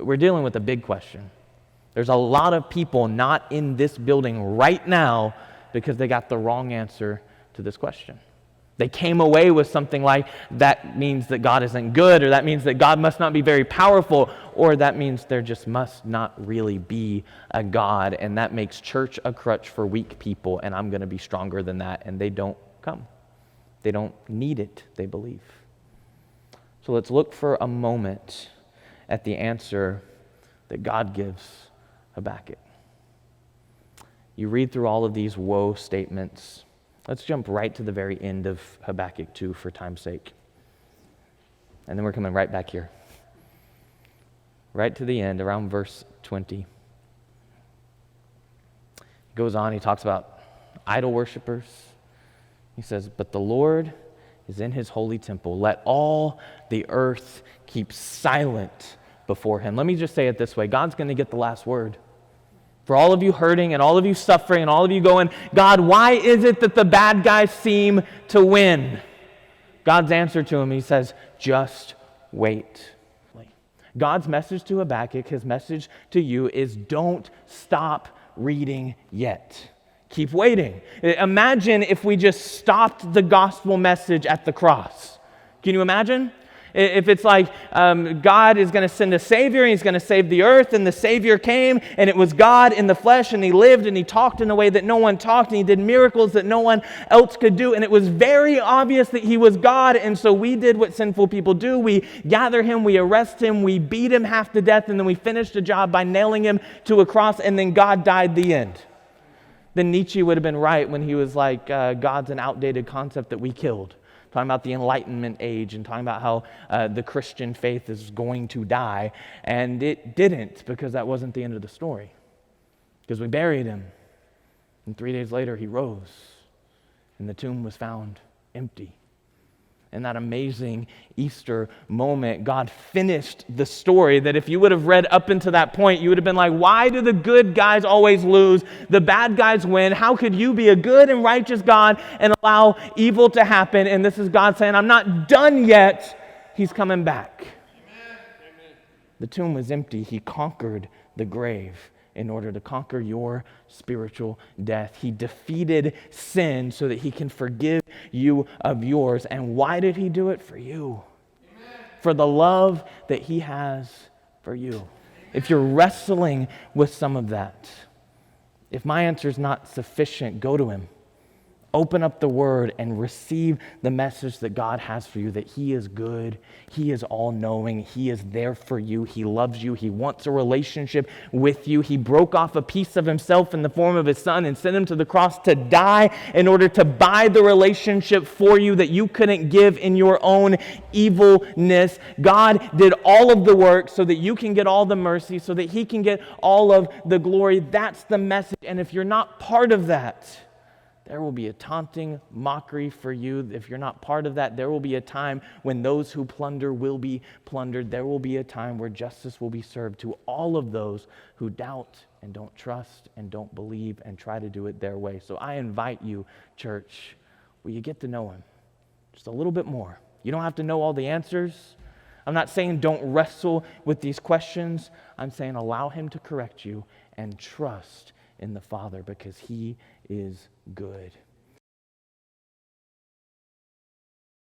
We're dealing with a big question. There's a lot of people not in this building right now because they got the wrong answer to this question. They came away with something like, that means that God isn't good, or that means that God must not be very powerful, or that means there just must not really be a God, and that makes church a crutch for weak people, and I'm going to be stronger than that, and they don't come. They don't need it, they believe. So let's look for a moment at the answer that God gives Habakkuk. You read through all of these woe statements. Let's jump right to the very end of Habakkuk 2 for time's sake. And then we're coming right back here. Right to the end, around verse 20. He goes on, he talks about idol worshipers. He says, but the Lord is in his holy temple. Let all the earth keep silent before him. Let me just say it this way. God's going to get the last word. For all of you hurting and all of you suffering and all of you going, God, why is it that the bad guys seem to win? God's answer to him, he says, just wait. God's message to Habakkuk, his message to you is don't stop reading yet. Keep waiting. Imagine if we just stopped the gospel message at the cross. Can you imagine? If it's like God is going to send a Savior, and he's going to save the earth, and the Savior came, and it was God in the flesh, and he lived, and he talked in a way that no one talked, and he did miracles that no one else could do, and it was very obvious that he was God, and so we did what sinful people do. We gather him, we arrest him, we beat him half to death, and then we finish the job by nailing him to a cross, and then God died the end. Then Nietzsche would have been right when he was like, God's an outdated concept that we killed. Talking about the Enlightenment age and talking about how the Christian faith is going to die. And it didn't, because that wasn't the end of the story. Because we buried him. And 3 days later he rose. And the tomb was found empty. In that amazing Easter moment, God finished the story that if you would have read up until that point, you would have been like, why do the good guys always lose? The bad guys win. How could you be a good and righteous God and allow evil to happen? And this is God saying, I'm not done yet. He's coming back. Amen. The tomb was empty. He conquered the grave in order to conquer your spiritual death. He defeated sin so that he can forgive you of yours. And why did he do it? For you. Amen. For the love that he has for you. Amen. If you're wrestling with some of that, if my answer is not sufficient, go to him. Open up the Word and receive the message that God has for you, that He is good, He is all-knowing, He is there for you, He loves you, He wants a relationship with you. He broke off a piece of Himself in the form of His Son and sent Him to the cross to die in order to buy the relationship for you that you couldn't give in your own evilness. God did all of the work so that you can get all the mercy, so that He can get all of the glory. That's the message. And if you're not part of that, there will be a taunting mockery for you. If you're not part of that, there will be a time when those who plunder will be plundered. There will be a time where justice will be served to all of those who doubt and don't trust and don't believe and try to do it their way. So I invite you, church, will you get to know Him just a little bit more? You don't have to know all the answers. I'm not saying don't wrestle with these questions. I'm saying allow Him to correct you and trust in the Father, because He is good.